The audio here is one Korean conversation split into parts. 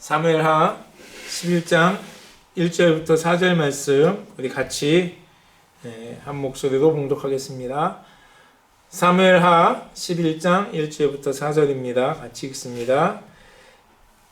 사무엘하 11장 1절부터 4절 말씀 우리 같이 한 목소리로 봉독하겠습니다. 사무엘하 11장 1절부터 4절입니다. 같이 읽습니다.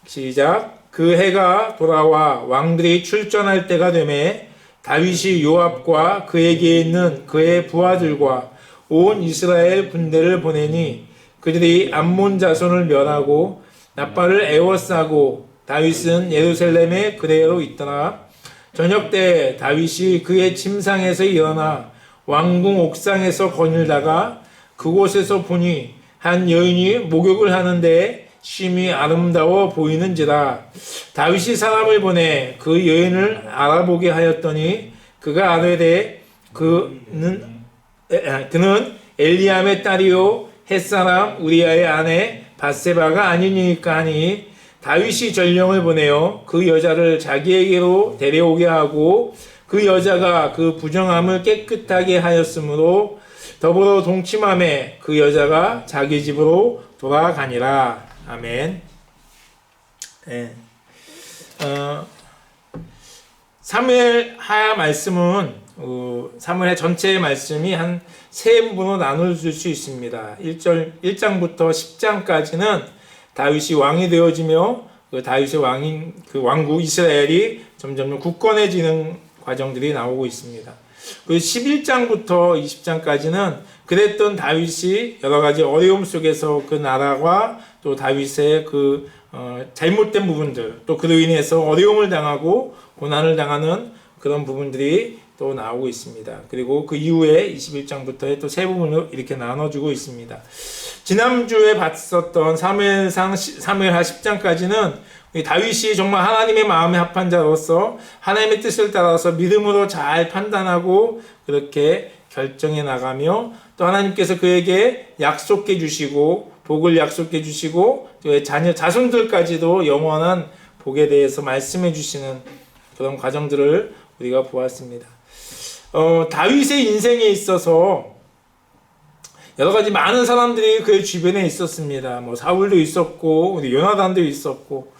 시작. 그 해가 돌아와 왕들이 출전할 때가 되매 다윗이 요압과 그에게 있는 그의 부하들과 온 이스라엘 군대를 보내니 그들이 암몬 자손을 멸하고 나팔을 에워싸고 다윗은 예루살렘에 그대로 있더라. 저녁 때 다윗이 그의 침상에서 일어나 왕궁 옥상에서 거닐다가 그곳에서 보니 한 여인이 목욕을 하는데 심히 아름다워 보이는지라. 다윗이 사람을 보내 그 여인을 알아보게 하였더니 그가 아뢰되 그는 엘리암의 딸이요 햇사람 우리아의 아내 밧세바가 아니니까 하니 다윗이 전령을 보내어 그 여자를 자기에게로 데려오게 하고 그 여자가 그 부정함을 깨끗하게 하였으므로 더불어 동침함에 그 여자가 자기 집으로 돌아가니라. 아멘. 네. 사무엘하 말씀은 사무엘 전체의 말씀이 한 세 부분으로 나눌 수 있습니다. 1장부터 10장까지는 다윗이 왕이 되어지며 그 다윗의 왕인 그 왕국 이스라엘이 점점 굳건해지는 과정들이 나오고 있습니다. 그 11장부터 20장까지는 그랬던 다윗이 여러 가지 어려움 속에서 그 나라와 또 다윗의 그 잘못된 부분들, 또 그로 인해서 어려움을 당하고 고난을 당하는 그런 부분들이 또 나오고 있습니다. 그리고 그 이후에 21장부터의 또 세 부분으로 이렇게 나눠주고 있습니다. 지난주에 봤었던 사무엘하 10장까지는 다윗이 정말 하나님의 마음에 합한 자로서 하나님의 뜻을 따라서 믿음으로 잘 판단하고 그렇게 결정해 나가며 또 하나님께서 그에게 약속해 주시고 복을 약속해 주시고 또 자손들까지도 영원한 복에 대해서 말씀해 주시는 그런 과정들을 우리가 보았습니다. 다윗의 인생에 있어서 여러 가지 많은 사람들이 그의 주변에 있었습니다. 사울도 있었고, 우리 요나단도 있었고.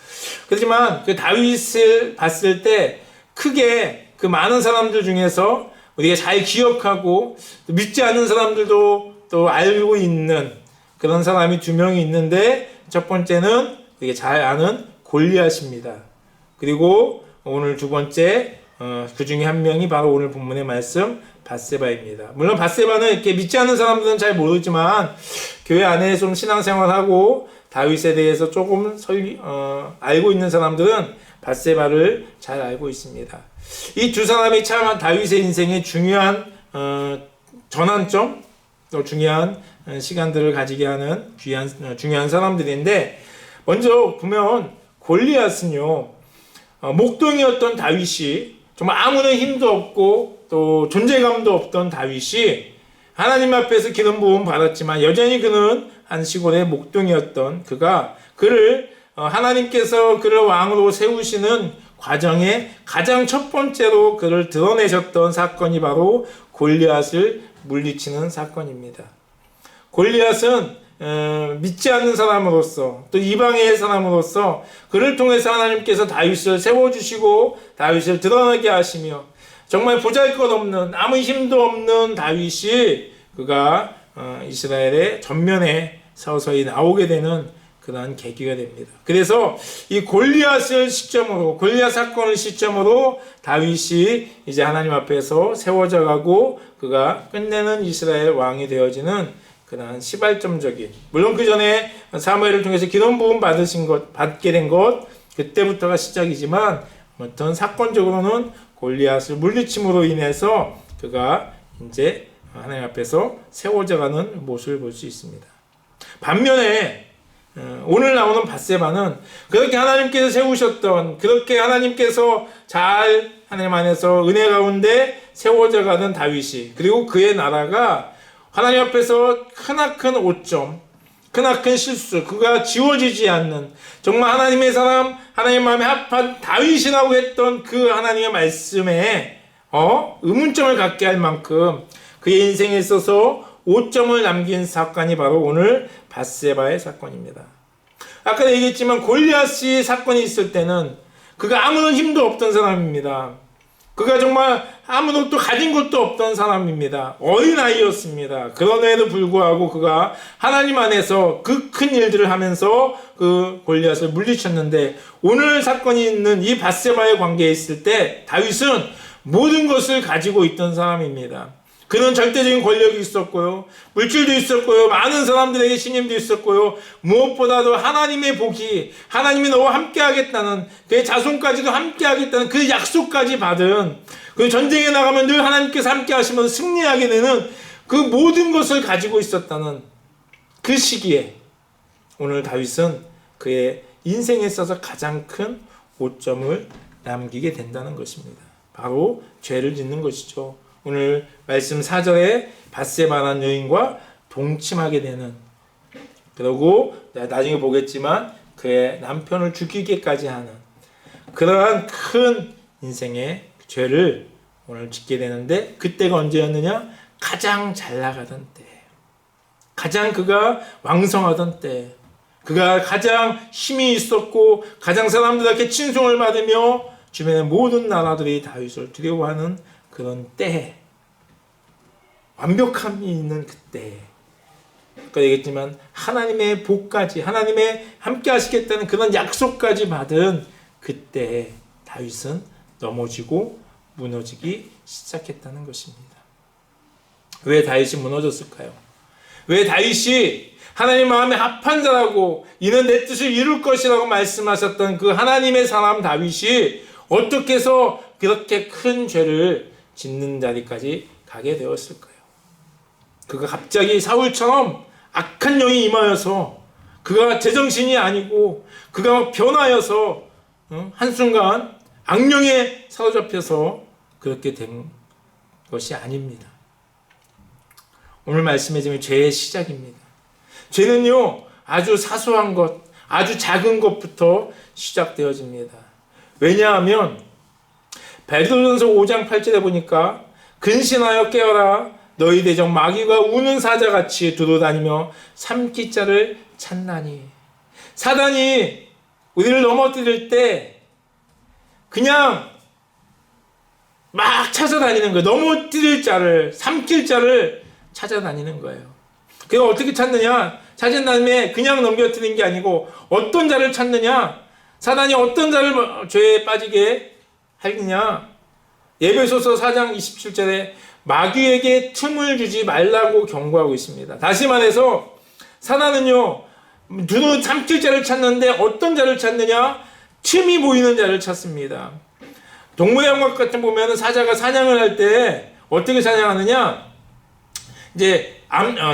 그렇지만 그 다윗을 봤을 때 크게 그 많은 사람들 중에서 우리가 잘 기억하고 믿지 않는 사람들도 또 알고 있는 그런 사람이 두 명이 있는데 첫 번째는 우리가 잘 아는 골리앗입니다. 그리고 오늘 두 번째 그 중에 한 명이 바로 오늘 본문의 말씀 밧세바입니다. 물론 밧세바는 이렇게 믿지 않는 사람들은 잘 모르지만 교회 안에 좀 신앙생활하고 다윗에 대해서 조금 알고 있는 사람들은 밧세바를 잘 알고 있습니다. 이 두 사람이 참 다윗의 인생의 중요한 전환점, 또 중요한 시간들을 가지게 하는 중요한 사람들인데 먼저 보면 골리앗은요 목동이었던 다윗이 정말 아무런 힘도 없고 또 존재감도 없던 다윗이 하나님 앞에서 기름 부음 받았지만 여전히 그는 한 시골의 목동이었던 그를 하나님께서 그를 왕으로 세우시는 과정에 가장 첫 번째로 그를 드러내셨던 사건이 바로 골리앗을 물리치는 사건입니다. 골리앗은 믿지 않는 사람으로서 또 이방의 사람으로서 그를 통해서 하나님께서 다윗을 세워주시고 다윗을 드러나게 하시며 정말 보잘것없는 아무 힘도 없는 다윗이 그가 이스라엘의 전면에 서서히 나오게 되는 그런 계기가 됩니다. 그래서 이 골리앗 사건을 시점으로 다윗이 이제 하나님 앞에서 세워져 가고 그가 끝내는 이스라엘 왕이 되어지는 그러한 시발점적인, 물론 그 전에 사무엘을 통해서 기름 부음 받게 된 것 그때부터가 시작이지만 어떤 사건적으로는 골리앗을 물리침으로 인해서 그가 이제 하나님 앞에서 세워져가는 모습을 볼 수 있습니다. 반면에 오늘 나오는 밧세바는 그렇게 하나님께서 세우셨던, 그렇게 하나님께서 잘 하나님 안에서 은혜 가운데 세워져가는 다윗이, 그리고 그의 나라가 하나님 앞에서 크나큰 오점, 크나큰 실수, 그가 지워지지 않는 정말 하나님의 사람, 하나님 마음에 합한 다윗이라고 했던 그 하나님의 말씀에 의문점을 갖게 할 만큼 그의 인생에 있어서 오점을 남긴 사건이 바로 오늘 밧세바의 사건입니다. 아까 얘기했지만 골리앗이 사건이 있을 때는 그가 아무런 힘도 없던 사람입니다. 그가 정말 아무것도 가진 것도 없던 사람입니다. 어린아이였습니다. 그럼에도 불구하고 그가 하나님 안에서 그 큰 일들을 하면서 그 골리앗을 물리쳤는데, 오늘 사건이 있는 이 밧세바의 관계에 있을 때 다윗은 모든 것을 가지고 있던 사람입니다. 그는 절대적인 권력이 있었고요, 물질도 있었고요, 많은 사람들에게 신임도 있었고요, 무엇보다도 하나님의 복이, 하나님이 너와 함께 하겠다는, 그의 자손까지도 함께 하겠다는 그 약속까지 받은, 그 전쟁에 나가면 늘 하나님께서 함께 하시면서 승리하게 되는 그 모든 것을 가지고 있었다는 그 시기에 오늘 다윗은 그의 인생에 있어서 가장 큰 오점을 남기게 된다는 것입니다. 바로 죄를 짓는 것이죠. 오늘 말씀 4절에 밧세바라는 여인과 동침하게 되는, 그리고 나중에 보겠지만 그의 남편을 죽이기까지 하는 그러한 큰 인생의 죄를 오늘 짓게 되는데, 그때가 언제였느냐? 가장 잘 나가던 때, 가장 그가 왕성하던 때, 그가 가장 힘이 있었고 가장 사람들에게 친송을 받으며 주변의 모든 나라들이 다윗을 두려워하는 그런 때, 완벽함이 있는 그때, 아까 얘기했지만 하나님의 복까지, 하나님의 함께 하시겠다는 그런 약속까지 받은 그때 다윗은 넘어지고 무너지기 시작했다는 것입니다. 왜 다윗이 무너졌을까요? 왜 다윗이 하나님 마음에 합한 자라고, 이는 내 뜻을 이룰 것이라고 말씀하셨던 그 하나님의 사람 다윗이 어떻게 해서 그렇게 큰 죄를 짓는 자리까지 가게 되었을까요? 그가 갑자기 사울처럼 악한 영이 임하여서, 그가 제정신이 아니고 그가 변하여서 한순간 악령에 사로잡혀서 그렇게 된 것이 아닙니다. 오늘 말씀해 주면 죄의 시작입니다. 죄는요, 아주 사소한 것, 아주 작은 것부터 시작되어집니다. 왜냐하면 베드로전서 5장 8절에 보니까 근신하여 깨어라, 너희 대적 마귀가 우는 사자같이 두루다니며 삼킬 자를 찾나니. 사단이 우리를 넘어뜨릴 때 그냥 막 찾아다니는 거예요. 넘어뜨릴 자를, 삼킬 자를 찾아다니는 거예요. 그래서 어떻게 찾느냐? 찾은 다음에 그냥 넘겨뜨리는 게 아니고 어떤 자를 찾느냐? 사단이 어떤 자를 죄에 빠지게 하느냐? 에베소서 4장 27절에 마귀에게 틈을 주지 말라고 경고하고 있습니다. 다시 말해서 사단은요, 두루 삼킬 자를 찾는데 어떤 자를 찾느냐? 틈이 보이는 자를 찾습니다. 동물의 영화 같은 보면은 사자가 사냥을 할 때 어떻게 사냥하느냐? 이제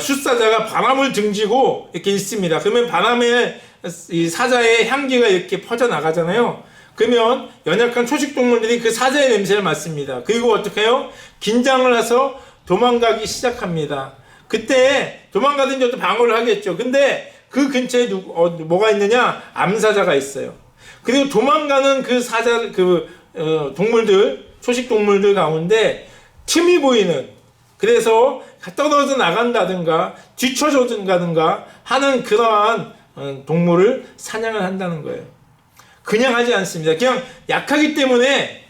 숫사자가 바람을 등지고 이렇게 있습니다. 그러면 바람에 이 사자의 향기가 이렇게 퍼져 나가잖아요. 그러면 연약한 초식 동물들이 그 사자의 냄새를 맡습니다. 그리고 어떻게 해요? 긴장을 해서 도망가기 시작합니다. 그때 도망가든지 어떤 방어를 하겠죠. 근데 그 근처에 뭐가 있느냐? 암사자가 있어요. 그리고 도망가는 그 사자, 동물들, 초식 동물들 가운데 틈이 보이는, 그래서 떨어져 나간다든가 뒤쳐져든가 하는 그러한 동물을 사냥을 한다는 거예요. 그냥 하지 않습니다. 그냥 약하기 때문에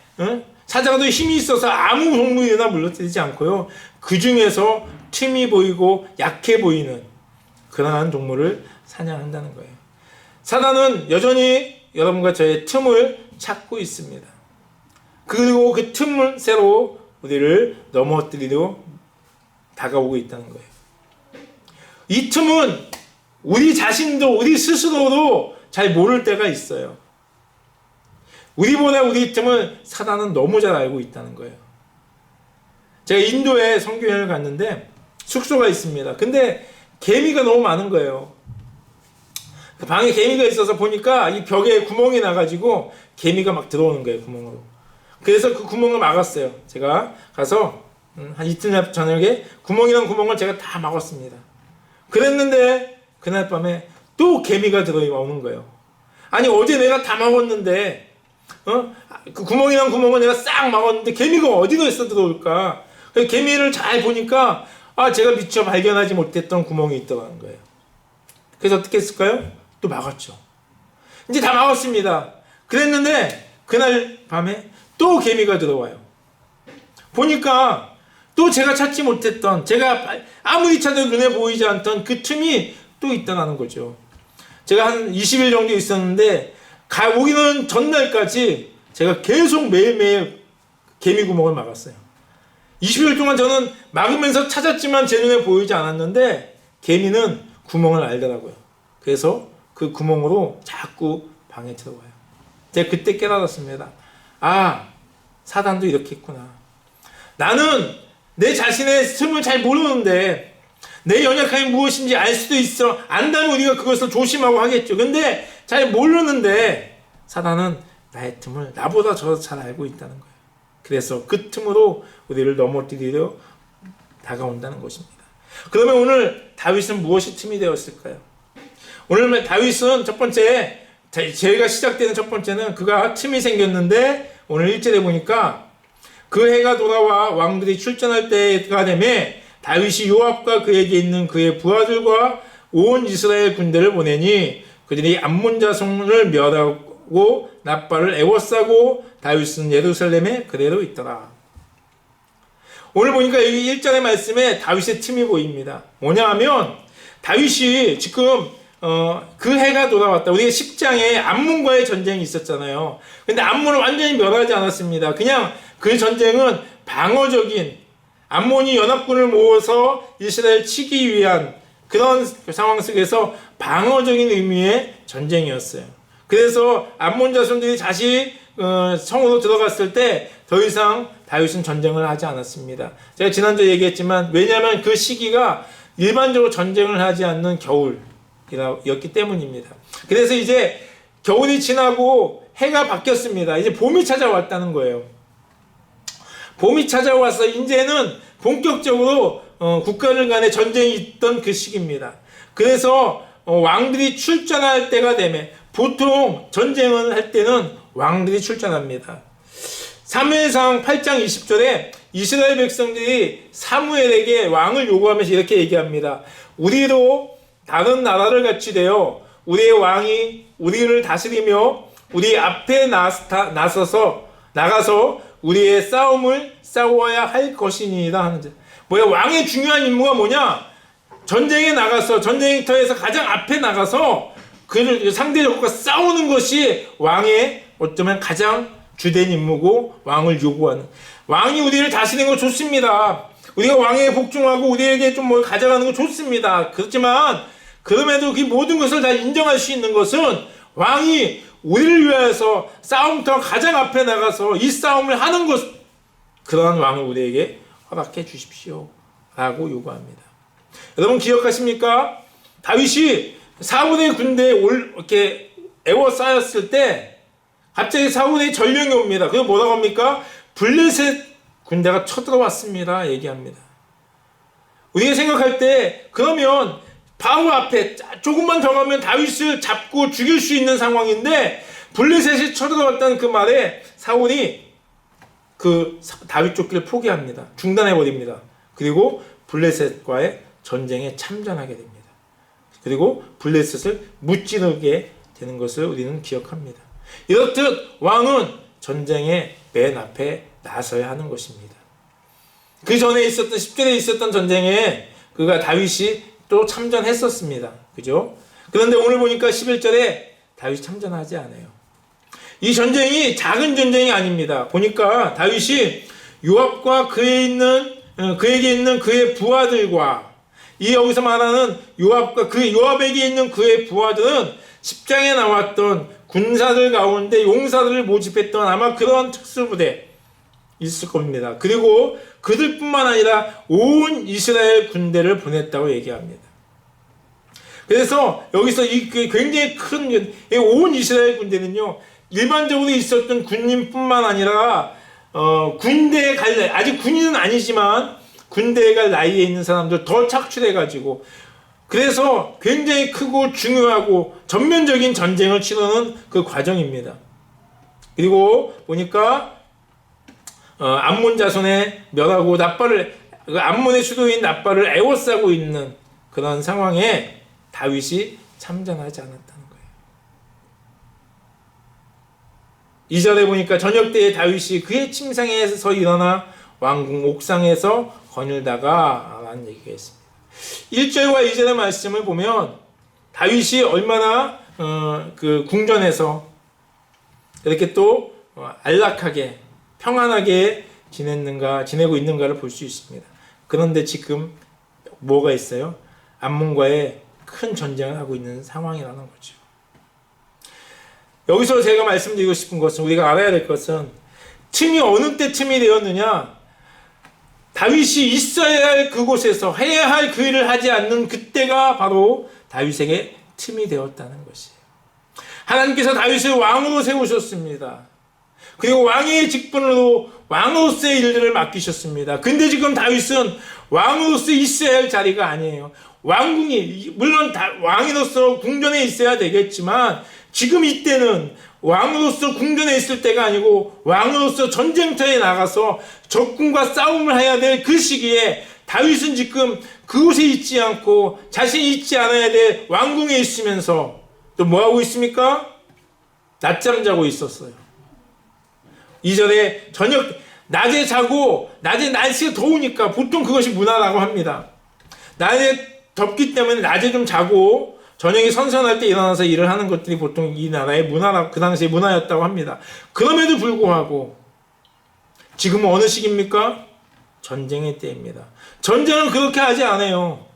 사자가 더 힘이 있어서 아무 동물이나 물러뜨리지 않고요, 그 중에서 틈이 보이고 약해 보이는 그러한 동물을 사냥한다는 거예요. 사단은 여전히 여러분과 저의 틈을 찾고 있습니다. 그리고 그 틈을 새로 우리를 넘어뜨리려 다가오고 있다는 거예요. 이 틈은 우리 자신도, 우리 스스로도 잘 모를 때가 있어요. 우리보다 우리 틈을 사단은 너무 잘 알고 있다는 거예요. 제가 인도에 선교여행을 갔는데 숙소가 있습니다. 근데 개미가 너무 많은 거예요. 방에 개미가 있어서 보니까 이 벽에 구멍이 나가지고 개미가 막 들어오는 거예요, 구멍으로. 그래서 그 구멍을 막았어요. 제가 가서 한 이튿날 저녁에 구멍이란 구멍을 제가 다 막았습니다. 그랬는데 그날 밤에 또 개미가 들어오는 거예요. 아니, 어제 내가 다 막았는데 그 구멍이란 구멍을 내가 싹 막았는데 개미가 어디서 들어올까? 개미를 잘 보니까 제가 미처 발견하지 못했던 구멍이 있더라는 거예요. 그래서 어떻게 했을까요? 또 막았죠. 이제 다 막았습니다. 그랬는데 그날 밤에 또 개미가 들어와요. 보니까 또 제가 찾지 못했던, 제가 아무리 찾아도 눈에 보이지 않던 그 틈이 또 있다는 거죠. 제가 한 20일 정도 있었는데 오기는 전날까지 제가 계속 매일매일 개미 구멍을 막았어요. 20일 동안 저는 막으면서 찾았지만 제 눈에 보이지 않았는데 개미는 구멍을 알더라고요. 그래서 그 구멍으로 자꾸 방에 들어와요. 제가 그때 깨달았습니다. 아, 사단도 이렇게 있구나. 나는 내 자신의 틈을 잘 모르는데 내 연약함이 무엇인지 알 수도 있어. 안다면 우리가 그것을 조심하고 하겠죠. 근데 잘 모르는데 사단은 나의 틈을 나보다 더 잘 알고 있다는 거예요. 그래서 그 틈으로 우리를 넘어뜨리려 다가온다는 것입니다. 그러면 오늘 다윗은 무엇이 틈이 되었을까요? 오늘 다윗은 첫 번째, 제가 시작되는 첫 번째는 그가 틈이 생겼는데 오늘 1절에 보니까 그 해가 돌아와 왕들이 출전할 때가 되매 다윗이 요압과 그에게 있는 그의 부하들과 온 이스라엘 군대를 보내니 그들이 암몬 자손을 멸하고 납발을 애워싸고 다윗은 예루살렘에 그대로 있더라. 오늘 보니까 여기 1절의 말씀에 다윗의 틈이 보입니다. 뭐냐 하면 다윗이 지금 그 해가 돌아왔다. 우리가 10장에 암몬과의 전쟁이 있었잖아요. 근데 암몬을 완전히 멸하지 않았습니다. 그냥 그 전쟁은 방어적인, 암몬이 연합군을 모아서 이스라엘 치기 위한 그런 상황 속에서 방어적인 의미의 전쟁이었어요. 그래서 암몬 자손들이 다시 성으로 들어갔을 때 더 이상 다윗은 전쟁을 하지 않았습니다. 제가 지난주에 얘기했지만 왜냐하면 그 시기가 일반적으로 전쟁을 하지 않는 겨울이었기 때문입니다. 그래서 이제 겨울이 지나고 해가 바뀌었습니다. 이제 봄이 찾아왔다는 거예요. 봄이 찾아와서 이제는 본격적으로 국가들 간의 전쟁이 있던 그 시기입니다. 그래서 왕들이 출전할 때가 되면 보통 전쟁을 할 때는 왕들이 출전합니다. 사무엘상 8장 20절에 이스라엘 백성들이 사무엘에게 왕을 요구하면서 이렇게 얘기합니다. 우리도 다른 나라를 같이 되어 우리의 왕이 우리를 다스리며 우리 앞에 나가서 우리의 싸움을 싸워야 할 것이니이다 하는. 뭐야, 왕의 중요한 임무가 뭐냐? 전쟁에 나가서 전쟁터에서 가장 앞에 나가서 그 상대적과 싸우는 것이 왕의 어쩌면 가장 주된 임무고 왕을 요구하는. 왕이 우리를 다스리는 거 좋습니다. 우리가 왕에게 복종하고 우리에게 좀 뭘 가져가는 거 좋습니다. 그렇지만 그럼에도 그 모든 것을 다 인정할 수 있는 것은 왕이 우리를 위해서 싸움터 가장 앞에 나가서 이 싸움을 하는 것, 그러한 왕을 우리에게 허락해 주십시오 라고 요구합니다. 여러분 기억하십니까? 다윗이 사울의 군대에 이렇게 애워싸였을 때 갑자기 사울의 전령이 옵니다. 그게 뭐라고 합니까? 블레셋 군대가 쳐들어왔습니다 얘기합니다. 우리가 생각할 때 그러면 바로 앞에 조금만 더 가면 다윗을 잡고 죽일 수 있는 상황인데 블레셋이 쳐들어왔다는 그 말에 사울이 그 다윗 쫓기를 포기합니다. 중단해버립니다. 그리고 블레셋과의 전쟁에 참전하게 됩니다. 그리고 블레셋을 무찌르게 되는 것을 우리는 기억합니다. 이렇듯 왕은 전쟁의 맨 앞에 나서야 하는 것입니다. 그 전에 있었던 10절에 있었던 전쟁에 그가 다윗이 또 참전했었습니다. 그죠? 그런데 오늘 보니까 11절에 다윗이 참전하지 않아요. 이 전쟁이 작은 전쟁이 아닙니다. 보니까 다윗이 요압과 그에게 있는 그의 부하들과, 이 여기서 말하는 요압과 요압에게 있는 그의 부하들은 10장에 나왔던 군사들 가운데 용사들을 모집했던 아마 그런 특수부대 있을 겁니다. 그리고 그들뿐만 아니라 온 이스라엘 군대를 보냈다고 얘기합니다. 그래서 여기서 이 굉장히 큰 온 이스라엘 군대는요, 일반적으로 있었던 군인뿐만 아니라 군대에 갈 나이, 아직 군인은 아니지만 군대에 갈 나이에 있는 사람들 더 착출해가지고, 그래서 굉장히 크고 중요하고 전면적인 전쟁을 치르는 그 과정입니다. 그리고 보니까 암몬 자손의 멸하고 암몬의 수도인 납발을 애워싸고 있는 그런 상황에 다윗이 참전하지 않았다는 거예요. 2절에 보니까 저녁 때에 다윗이 그의 침상에서 일어나 왕궁 옥상에서 거닐다가 라는 얘기가 있습니다. 1절과 2절의 말씀을 보면 다윗이 얼마나 그 궁전에서 이렇게 또 안락하게 평안하게 지내고 있는가를 볼 수 있습니다. 그런데 지금 뭐가 있어요? 암몬과의 큰 전쟁을 하고 있는 상황이라는 거죠. 여기서 제가 말씀드리고 싶은 것은, 우리가 알아야 될 것은, 틈이 어느 때 틈이 되었느냐? 다윗이 있어야 할 그곳에서 해야 할 그 일을 하지 않는 그때가 바로 다윗에게 틈이 되었다는 것이에요. 하나님께서 다윗을 왕으로 세우셨습니다. 그리고 왕의 직분으로 왕으로서의 일들을 맡기셨습니다. 근데 지금 다윗은 왕으로서 있어야 할 자리가 아니에요. 왕궁이, 물론 왕으로서 궁전에 있어야 되겠지만 지금 이때는 왕으로서 궁전에 있을 때가 아니고 왕으로서 전쟁터에 나가서 적군과 싸움을 해야 될 그 시기에 다윗은 지금 그곳에 있지 않고 자신이 있지 않아야 될 왕궁에 있으면서 또 뭐하고 있습니까? 낮잠 자고 있었어요. 2절에 낮에 자고, 낮에 날씨가 더우니까 보통 그것이 문화라고 합니다. 낮에 덥기 때문에 낮에 좀 자고 저녁이 선선할 때 일어나서 일을 하는 것들이 보통 이 나라의 문화라, 그 당시의 문화였다고 합니다. 그럼에도 불구하고 지금은 어느 시기입니까? 전쟁의 때입니다. 전쟁은 그렇게 하지 않아요.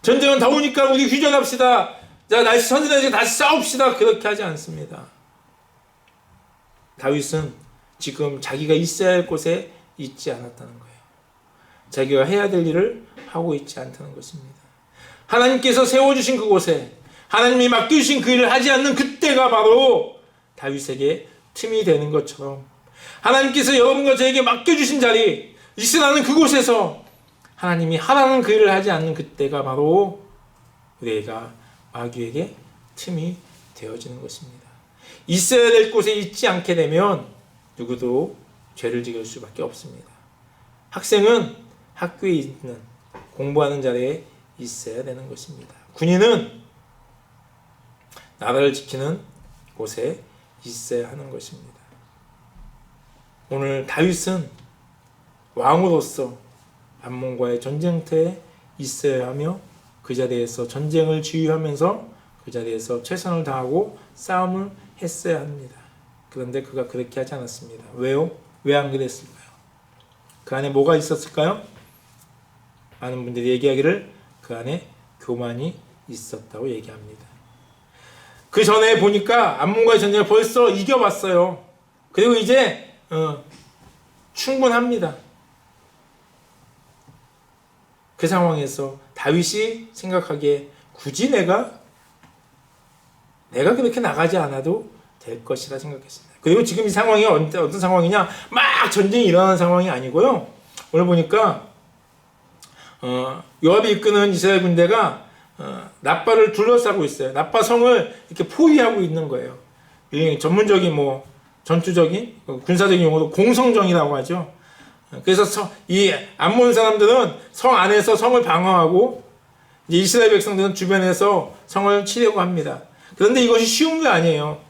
전쟁은 더우니까 우리 휴전합시다. 자, 날씨 선선해서 다시 싸웁시다. 그렇게 하지 않습니다. 다윗은 지금 자기가 있어야 할 곳에 있지 않았다는 거예요. 자기가 해야 될 일을 하고 있지 않다는 것입니다. 하나님께서 세워주신 그곳에 하나님이 맡겨주신 그 일을 하지 않는 그때가 바로 다윗에게 틈이 되는 것처럼 하나님께서 여러분과 저에게 맡겨주신 자리, 있으라는 그곳에서 하나님이 하라는 그 일을 하지 않는 그때가 바로 우리가 마귀에게 틈이 되어지는 것입니다. 있어야 될 곳에 있지 않게 되면 누구도 죄를 지을 수밖에 없습니다. 학생은 학교에 있는 공부하는 자리에 있어야 되는 것입니다. 군인은 나라를 지키는 곳에 있어야 하는 것입니다. 오늘 다윗은 왕으로서 암몬과의 전쟁터에 있어야 하며 그 자리에서 전쟁을 지휘하면서 그 자리에서 최선을 다하고 싸움을 했어야 합니다. 그런데 그가 그렇게 하지 않았습니다. 왜요? 왜 안 그랬을까요? 그 안에 뭐가 있었을까요? 많은 분들이 얘기하기를 그 안에 교만이 있었다고 얘기합니다. 그 전에 보니까 암몬과의 전쟁을 벌써 이겨봤어요. 그리고 이제 충분합니다. 그 상황에서 다윗이 생각하기에 굳이 내가 그렇게 나가지 않아도 될 것이라 생각했습니다. 그리고 지금 이 상황이 어떤 상황이냐? 막 전쟁이 일어나는 상황이 아니고요. 오늘 보니까 요압이 이끄는 이스라엘 군대가 납바를 둘러싸고 있어요. 납바 성을 이렇게 포위하고 있는 거예요. 전문적인 전투적인 군사적인 용어로 공성전이라고 하죠. 그래서 이 암몬 사람들은 성 안에서 성을 방어하고 이제 이스라엘 백성들은 주변에서 성을 치려고 합니다. 그런데 이것이 쉬운 게 아니에요.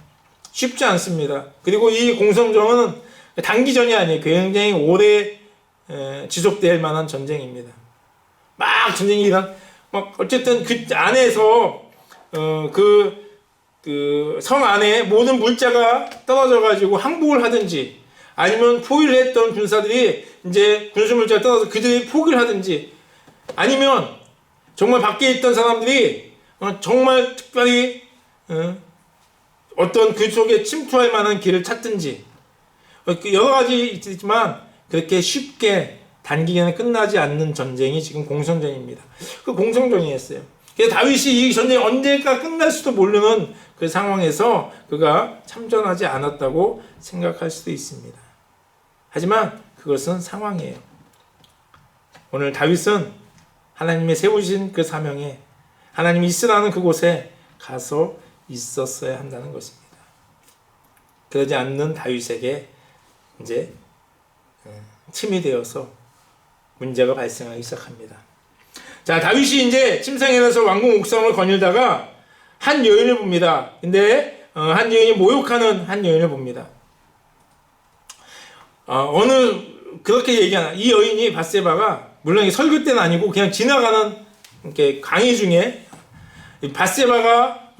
쉽지 않습니다. 그리고 이 공성전은 단기전이 아니에요. 굉장히 오래 지속될 만한 전쟁입니다. 막 전쟁이 어쨌든 그 안에서 그 성 안에 모든 물자가 떨어져 가지고 항복을 하든지 아니면 포위를 했던 군사들이 이제 군수 물자가 떨어져서 그들이 포기를 하든지 아니면 정말 밖에 있던 사람들이 정말 특별히 어떤 그 속에 침투할 만한 길을 찾든지 여러 가지 있지만 그렇게 쉽게 단기간에 끝나지 않는 전쟁이 지금 공성전입니다. 그 공성전이었어요. 그래서 다윗이 이 전쟁이 언제가 끝날 수도 모르는 그 상황에서 그가 참전하지 않았다고 생각할 수도 있습니다. 하지만 그것은 상황이에요. 오늘 다윗은 하나님의 세우신 그 사명에 하나님이 있으라는 그곳에 가서 있었어야 한다는 것입니다. 그러지 않는 다윗에게 이제 틈이 되어서 문제가 발생하기 시작합니다. 자, 다윗이 이제 침상에 나서 왕궁 옥상을 거닐다가 한 여인을 봅니다. 근데 한 여인이 모욕하는 한 여인을 봅니다. 그렇게 얘기하나 이 여인이 밧세바가 물론 이 설교 때는 아니고 그냥 지나가는 이렇게 강의 중에 밧세바가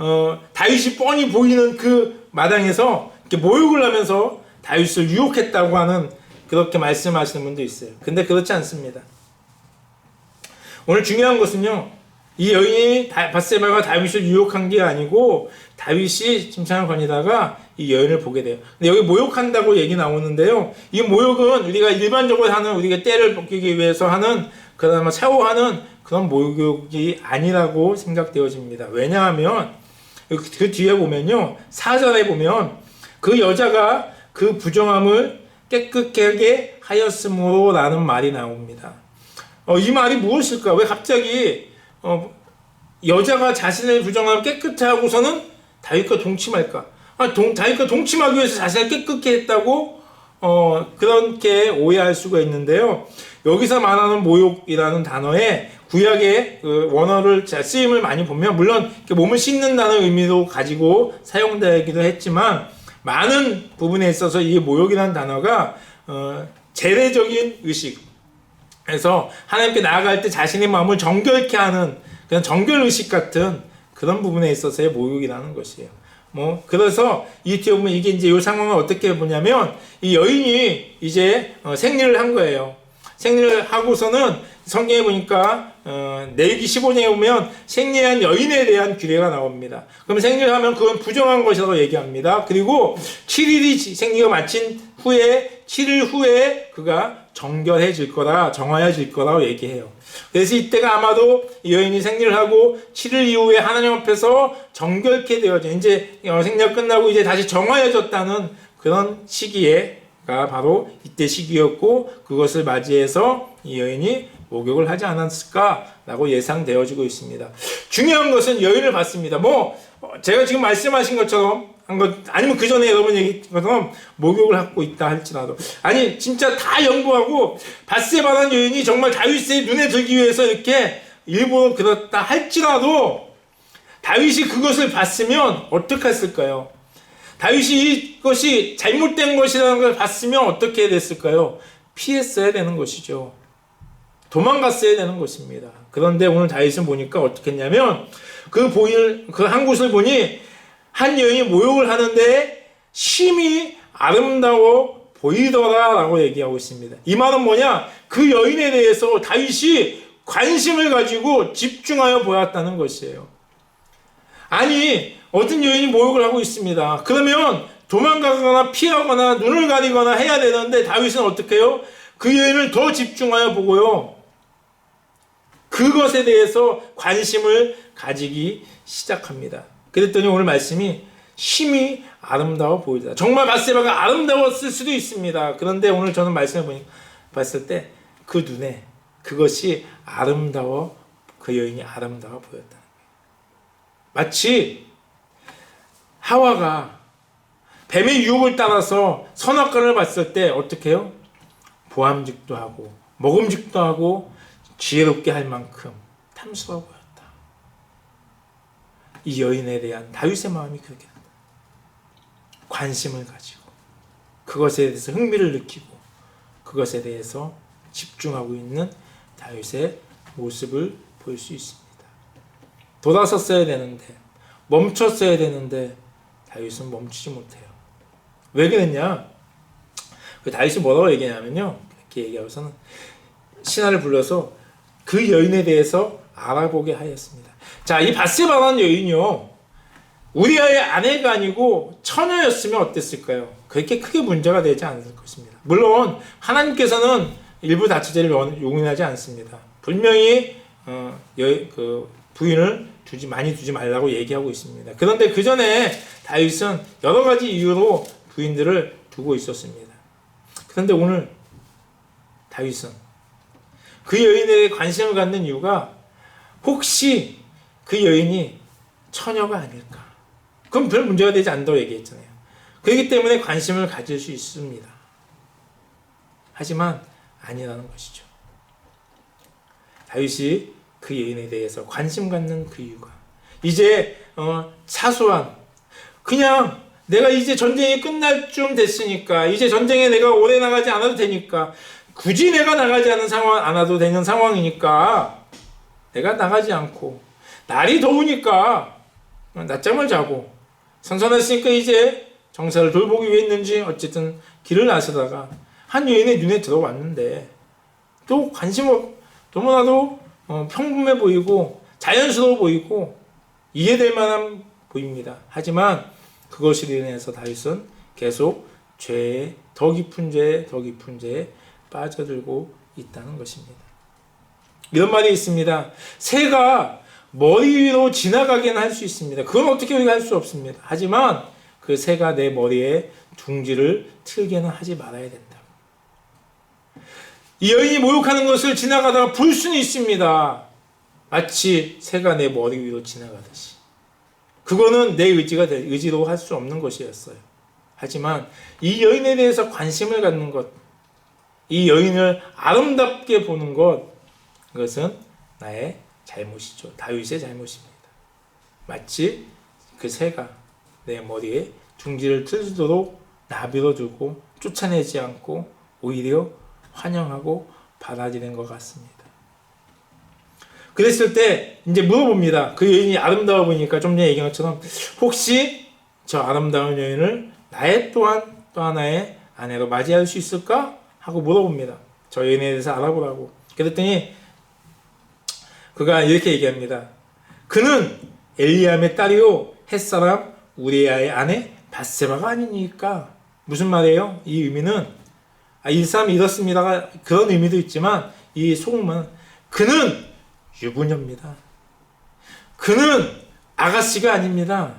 다윗이 뻔히 보이는 그 마당에서 이렇게 모욕을 하면서 다윗을 유혹했다고 하는 그렇게 말씀하시는 분도 있어요. 근데 그렇지 않습니다. 오늘 중요한 것은요, 이 여인이 밧세바가 다윗을 유혹한 게 아니고 다윗이 침상을 거니다가 이 여인을 보게 돼요. 근데 여기 모욕한다고 얘기 나오는데요, 이 모욕은 우리가 일반적으로 하는 우리가 때를 벗기기 위해서 하는 그나마 샤워하는 그런 모욕이 아니라고 생각되어집니다. 왜냐하면 그 뒤에 보면요, 4절에 보면 그 여자가 그 부정함을 깨끗하게 하였으므로 라는 말이 나옵니다. 이 말이 무엇일까? 왜 갑자기 여자가 자신의 부정함을 깨끗하게 하고서는 다윗과 동침할까? 다윗과 동침하기 위해서 자신을 깨끗게 했다고 그렇게 오해할 수가 있는데요. 여기서 말하는 모욕이라는 단어에 구약의 그 원어를 쓰임을 많이 보면 물론 몸을 씻는다는 의미도 가지고 사용되기도 했지만 많은 부분에 있어서 이 모욕이라는 단어가 재래적인 의식, 그래서 하나님께 나아갈 때 자신의 마음을 정결케 하는 그런 정결 의식 같은 그런 부분에 있어서의 모욕이라는 것이에요. 그래서 이 뒤에 보면 이게 이제 이 상황을 어떻게 보냐면 이 여인이 이제 생리를 한 거예요. 생리를 하고서는 성경에 보니까 레위기 15장에 보면 생리한 여인에 대한 규례가 나옵니다. 그럼 생리를 하면 그건 부정한 것이라고 얘기합니다. 그리고 7일이 생리가 마친 후에 7일 후에 그가 정결해질 거다, 정화해질 거라고 얘기해요. 그래서 이때가 아마도 이 여인이 생리를 하고 7일 이후에 하나님 앞에서 정결케 되어져 이제 생리가 끝나고 이제 다시 정화해졌다는 그런 시기가 바로 이때 시기였고 그것을 맞이해서 이 여인이 목욕을 하지 않았을까라고 예상되어지고 있습니다. 중요한 것은 여인을 봤습니다. 제가 지금 말씀하신 것처럼 아니면 그 전에 여러분 얘기한 것처럼 목욕을 하고 있다 할지라도 아니 진짜 다 연구하고 밧세바라는 여인이 정말 다윗의 눈에 들기 위해서 이렇게 일부러 그렇다 할지라도 다윗이 그것을 봤으면 어떻게 했을까요? 다윗이 이것이 잘못된 것이라는 걸 봤으면 어떻게 됐을까요? 피했어야 되는 것이죠. 도망갔어야 되는 것입니다. 그런데 오늘 다윗은 보니까 어떻게 했냐면 그 한 곳을 보니 한 여인이 모욕을 하는데 심히 아름다워 보이더라라고 얘기하고 있습니다. 이 말은 뭐냐? 그 여인에 대해서 다윗이 관심을 가지고 집중하여 보았다는 것이에요. 아니 어떤 여인이 모욕을 하고 있습니다. 그러면 도망가거나 피하거나 눈을 가리거나 해야 되는데 다윗은 어떻게 해요? 그 여인을 더 집중하여 보고요. 그것에 대해서 관심을 가지기 시작합니다. 그랬더니 오늘 말씀이 심히 아름다워 보이더라. 정말 밧세바가 아름다웠을 수도 있습니다. 그런데 오늘 저는 말씀을 봤을 때 그 눈에 그것이 그 여인이 아름다워 보였다는 거예요. 마치 하와가 뱀의 유혹을 따라서 선악과를 봤을 때 어떻게 해요? 보암직도 하고 먹음직도 하고 지혜롭게 할 만큼 탐스러워 보였다. 이 여인에 대한 다윗의 마음이 그렇게 관심을 가지고 그것에 대해서 흥미를 느끼고 그것에 대해서 집중하고 있는 다윗의 모습을 볼 수 있습니다. 돌아섰어야 되는데 멈췄어야 되는데 다윗은 멈추지 못해요. 왜 그랬냐? 그 다윗이 뭐라고 얘기하냐면요, 이렇게 얘기하고서는 신하를 불러서 그 여인에 대해서 알아보게 하였습니다. 자, 이 밧세바라는 여인이요, 우리아의 아내가 아니고 처녀였으면 어땠을까요? 그렇게 크게 문제가 되지 않을 것입니다. 물론 하나님께서는 일부 다처제를 용인하지 않습니다. 분명히 그 부인을 많이 두지 말라고 얘기하고 있습니다. 그런데 그 전에 다윗은 여러 가지 이유로 부인들을 두고 있었습니다. 그런데 오늘 다윗은 그 여인에 관심을 갖는 이유가 혹시 그 여인이 처녀가 아닐까? 그럼 별 문제가 되지 않다고 얘기했잖아요. 그렇기 때문에 관심을 가질 수 있습니다. 하지만 아니라는 것이죠. 다윗이 그 여인에 대해서 관심 갖는 그 이유가 이제 사소한 그냥 내가 이제 전쟁이 끝날 쯤 됐으니까, 이제 전쟁에 내가 오래 나가지 않아도 되니까, 굳이 내가 나가지 않아도 되는 상황이니까 내가 나가지 않고, 날이 더우니까 낮잠을 자고, 선선했으니까 이제 정사를 돌보기 위해 했는지 어쨌든 길을 나서다가 한 여인의 눈에 들어왔는데, 또 너무나도 평범해 보이고 자연스러워 보이고 이해될 만한 보입니다. 하지만 그것으로 인해서 다윗은 계속 더 깊은 죄에 빠져들고 있다는 것입니다. 이런 말이 있습니다. 새가 머리 위로 지나가기는 할 수 있습니다. 그건 어떻게 우리가 할 수 없습니다. 하지만 그 새가 내 머리에 둥지를 틀게는 하지 말아야 된다. 이 여인이 모욕하는 것을 지나가다가 볼 수는 있습니다. 마치 새가 내 머리 위로 지나가듯이. 그거는 내 의지로 할 수 없는 것이었어요. 하지만 이 여인에 대해서 관심을 갖는 것, 이 여인을 아름답게 보는 것, 그것은 나의 잘못이죠. 다윗의 잘못입니다. 마치 그 새가 내 머리에 둥지를 틀도록 나비로 두고 쫓아내지 않고 오히려 환영하고 받아들이는 것 같습니다. 그랬을 때 이제 물어봅니다. 그 여인이 아름다워 보이니까 좀 전에 얘기한 것처럼 혹시 저 아름다운 여인을 나의 또 하나의 아내로 맞이할 수 있을까? 하고 물어봅니다. 저 여인에 대해서 알아보라고. 그랬더니 그가 이렇게 얘기합니다. 그는 엘리암의 딸이요 햇사람 우리아의 아내 밧세바가 아니니까. 무슨 말이에요? 이 의미는 이 사람이 이렇습니다가 그런 의미도 있지만 이 속음은 그는 유부녀입니다. 그는 아가씨가 아닙니다.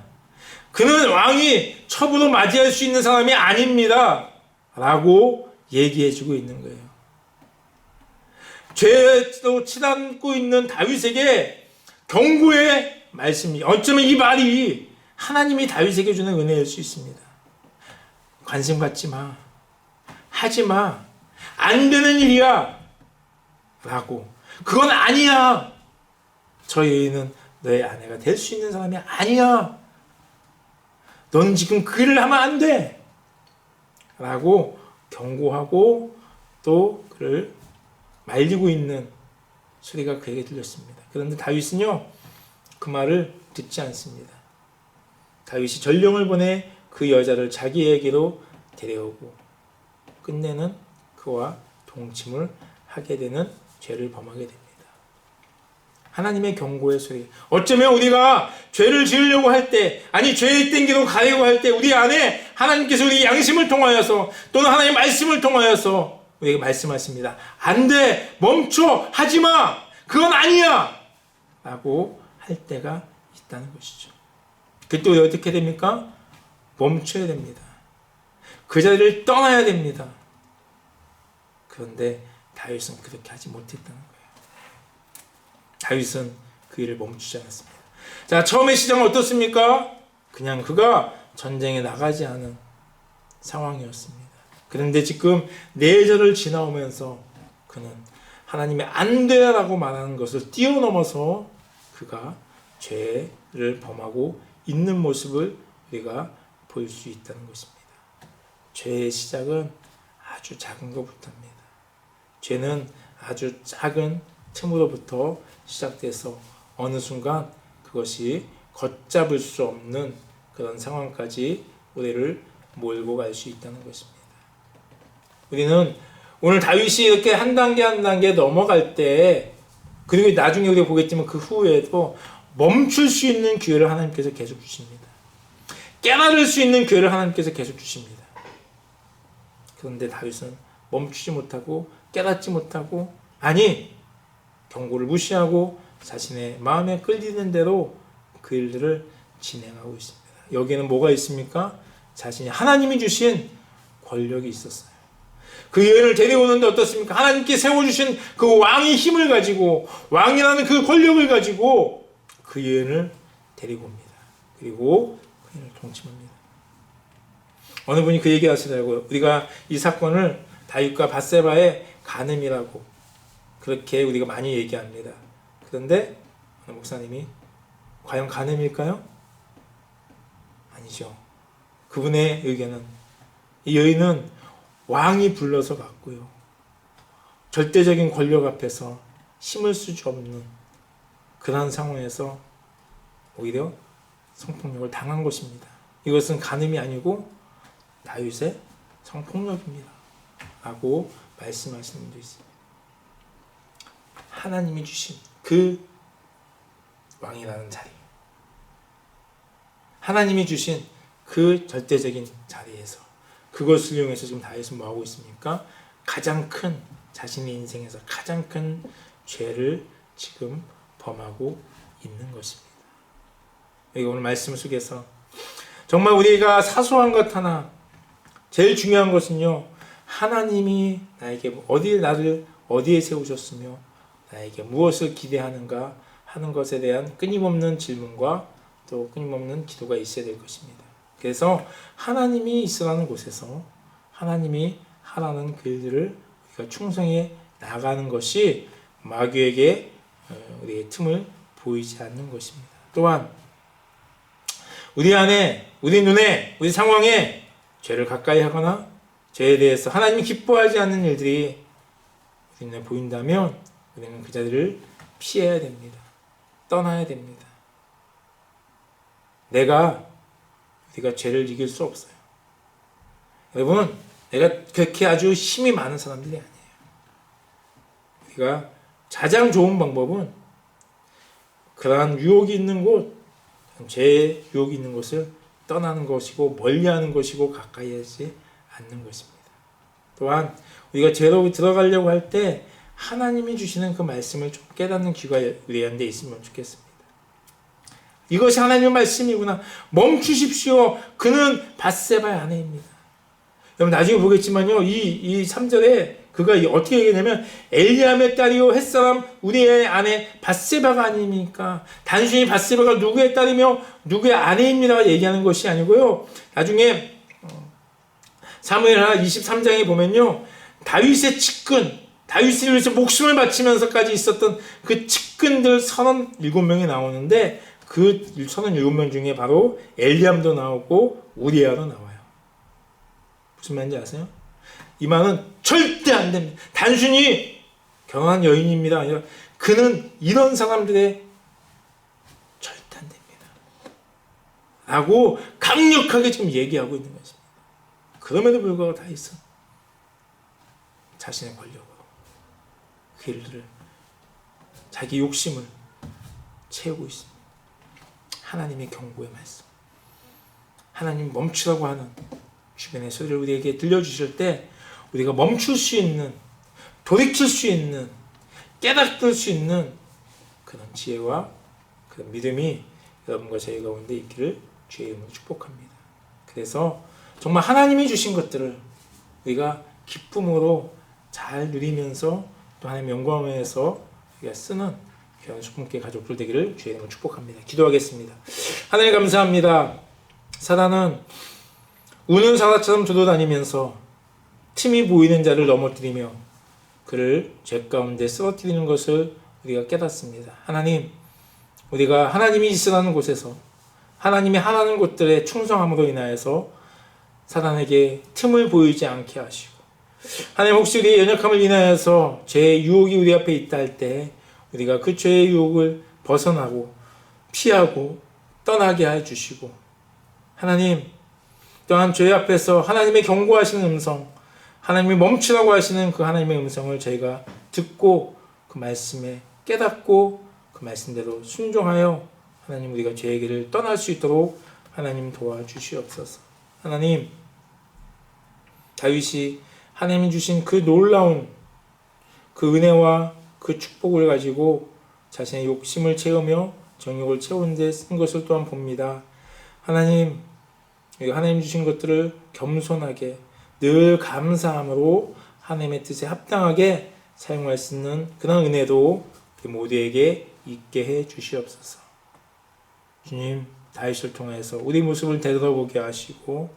그는 왕이 첩으로 맞이할 수 있는 사람이 아닙니다. 라고 얘기해주고 있는 거예요. 죄도 치닫고 있는 다윗에게 경고의 말씀이, 어쩌면 이 말이 하나님이 다윗에게 주는 은혜일 수 있습니다. 관심 갖지 마. 하지 마. 안 되는 일이야. 라고. 그건 아니야. 저 여인은 너의 아내가 될 수 있는 사람이 아니야. 넌 지금 그 일을 하면 안 돼. 라고 경고하고 또 그를 말리고 있는 소리가 그에게 들렸습니다. 그런데 다윗은요, 그 말을 듣지 않습니다. 다윗이 전령을 보내 그 여자를 자기에게로 데려오고 끝내는 그와 동침을 하게 되는 죄를 범하게 됩니다. 하나님의 경고의 소리. 어쩌면 우리가 죄를 지으려고 할 때, 아니 죄의 땡기로 가려고 할 때 우리 안에 하나님께서 우리 양심을 통하여서 또는 하나님의 말씀을 통하여서 우리에게 말씀하십니다. 안 돼! 멈춰! 하지마! 그건 아니야! 라고 할 때가 있다는 것이죠. 그때 우리 어떻게 됩니까? 멈춰야 됩니다. 그 자리를 떠나야 됩니다. 그런데 다윗은 그렇게 하지 못했다는 거예요. 다윗은 그 일을 멈추지 않았습니다. 자, 처음에 시작은 어떻습니까? 그냥 그가 전쟁에 나가지 않은 상황이었습니다. 그런데 지금 4절을 지나오면서 그는 하나님의 안 돼라고 말하는 것을 뛰어넘어서 그가 죄를 범하고 있는 모습을 우리가 볼 수 있다는 것입니다. 죄의 시작은 아주 작은 것부터입니다. 죄는 아주 작은 틈으로부터 시작돼서 어느 순간 그것이 걷잡을 수 없는 그런 상황까지 우리를 몰고 갈 수 있다는 것입니다. 우리는 오늘 다윗이 이렇게 한 단계 한 단계 넘어갈 때, 그리고 나중에 우리가 보겠지만 그 후에도 멈출 수 있는 기회를 하나님께서 계속 주십니다. 깨달을 수 있는 기회를 하나님께서 계속 주십니다. 그런데 다윗은 멈추지 못하고 깨닫지 못하고, 아니 경고를 무시하고 자신의 마음에 끌리는 대로 그 일들을 진행하고 있습니다. 여기에는 뭐가 있습니까? 자신이 하나님이 주신 권력이 있었어요. 그 여인을 데려오는데 어떻습니까? 하나님께 세워주신 그 왕의 힘을 가지고, 왕이라는 그 권력을 가지고 그 여인을 데리고 옵니다. 그리고 그 여인을 동침합니다. 어느 분이 그 얘기 하시더라고요. 우리가 이 사건을 다윗과 밧세바의 간음이라고 그렇게 우리가 많이 얘기합니다. 그런데 목사님이 과연 간음일까요? 아니죠. 그분의 의견은, 이 여인은 왕이 불러서 갔고요. 절대적인 권력 앞에서 힘을 쓰지 없는 그런 상황에서 오히려 성폭력을 당한 것입니다. 이것은 간음이 아니고 다윗의 성폭력입니다. 라고 말씀하시는 분도 있습니다. 하나님이 주신 그 왕이라는 자리, 하나님이 주신 그 절대적인 자리에서 그것을 이용해서 지금 다윗은 뭐하고 있습니까? 가장 큰, 자신의 인생에서 가장 큰 죄를 지금 범하고 있는 것입니다. 여기 오늘 말씀 속에서 정말 우리가 사소한 것 하나, 제일 중요한 것은요, 하나님이 나에게 나를 어디에 세우셨으며 나에게 무엇을 기대하는가 하는 것에 대한 끊임없는 질문과 또 끊임없는 기도가 있어야 될 것입니다. 그래서 하나님이 있으라는 곳에서 하나님이 하라는 그 일들을 우리가 충성해 나가는 것이 마귀에게 우리의 틈을 보이지 않는 것입니다. 또한 우리 안에, 우리 눈에, 우리 상황에 죄를 가까이 하거나 죄에 대해서 하나님이 기뻐하지 않는 일들이 우리 눈에 보인다면 우리는 그 자리를 피해야 됩니다. 떠나야 됩니다. 우리가 죄를 이길 수 없어요. 여러분, 내가 그렇게 아주 힘이 많은 사람들이 아니에요. 우리가 가장 좋은 방법은 그러한 유혹이 있는 곳, 죄의 유혹이 있는 곳을 떠나는 것이고 멀리하는 것이고 가까이 하지 않는 것입니다. 또한 우리가 죄로 들어가려고 할 때 하나님이 주시는 그 말씀을 좀 깨닫는 귀가 우리한테 있으면 좋겠습니다. 이것이 하나님의 말씀이구나. 멈추십시오. 그는 밧세바의 아내입니다. 여러분 나중에 보겠지만요. 이 3절에 그가 어떻게 얘기하냐면 엘리암의 딸이요 햇사람 우리의 아내 밧세바가 아닙니까? 단순히 밧세바가 누구의 딸이며 누구의 아내입니다 얘기하는 것이 아니고요. 나중에 사무엘하 23장에 보면요. 다윗의 측근, 다윗을 위해서 목숨을 바치면서까지 있었던 그 측근들 37명이 나오는데 그 37명 중에 바로 엘리암도 나오고 우리아도 나와요. 무슨 말인지 아세요? 이 말은 절대 안 됩니다. 단순히 결혼한 여인입니다. 아니라 그는 이런 사람들의 절대 안 됩니다. 라고 강력하게 지금 얘기하고 있는 것입니다. 그럼에도 불구하고 다윗은 자신의 권력으로 그 일들을 자기 욕심을 채우고 있습니다. 하나님의 경고의 말씀, 하나님 멈추라고 하는 주변의 소리를 우리에게 들려주실 때 우리가 멈출 수 있는, 돌이킬 수 있는, 깨닫을 수 있는 그런 지혜와 그런 믿음이 여러분과 저희 가운데 있기를 주의 이름으로 축복합니다. 그래서 정말 하나님이 주신 것들을 우리가 기쁨으로 잘 누리면서 또 하나님의 영광을 위해서 우리가 쓰는 귀한 수품께 가족들 되기를 주의 이름으로 축복합니다. 기도하겠습니다. 하나님 감사합니다. 사단은 우는 사자처럼 돌아다니면서 틈이 보이는 자를 넘어뜨리며 그를 죄 가운데 쓰러뜨리는 것을 우리가 깨닫습니다. 하나님, 우리가 하나님이 있으라는 곳에서 하나님이 하라는 곳들에 충성함으로 인하여서 사단에게 틈을 보이지 않게 하시고 하나님 혹시 우리의 연약함을 인하여서 죄의 유혹이 우리 앞에 있다 할 때 우리가 그 죄의 유혹을 벗어나고 피하고 떠나게 해주시고 하나님 또한 죄 앞에서 하나님의 경고하시는 음성 하나님이 멈추라고 하시는 그 하나님의 음성을 저희가 듣고 그 말씀에 깨닫고 그 말씀대로 순종하여 하나님 우리가 죄의 길을 떠날 수 있도록 하나님 도와주시옵소서. 하나님 다윗이 하나님이 주신 그 놀라운 그 은혜와 그 축복을 가지고 자신의 욕심을 채우며 정욕을 채우는 데 쓴 것을 또한 봅니다. 하나님 주신 것들을 겸손하게 늘 감사함으로 하나님의 뜻에 합당하게 사용할 수 있는 그런 은혜도 우리 모두에게 있게 해 주시옵소서. 주님 다윗을 통해서 우리 모습을 되돌아보게 하시고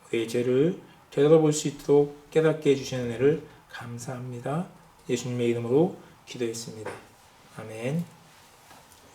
우리의 죄를 되돌아볼 수 있도록 깨닫게 해주시는 은혜를 감사합니다. 예수님의 이름으로 기도했습니다. 아멘.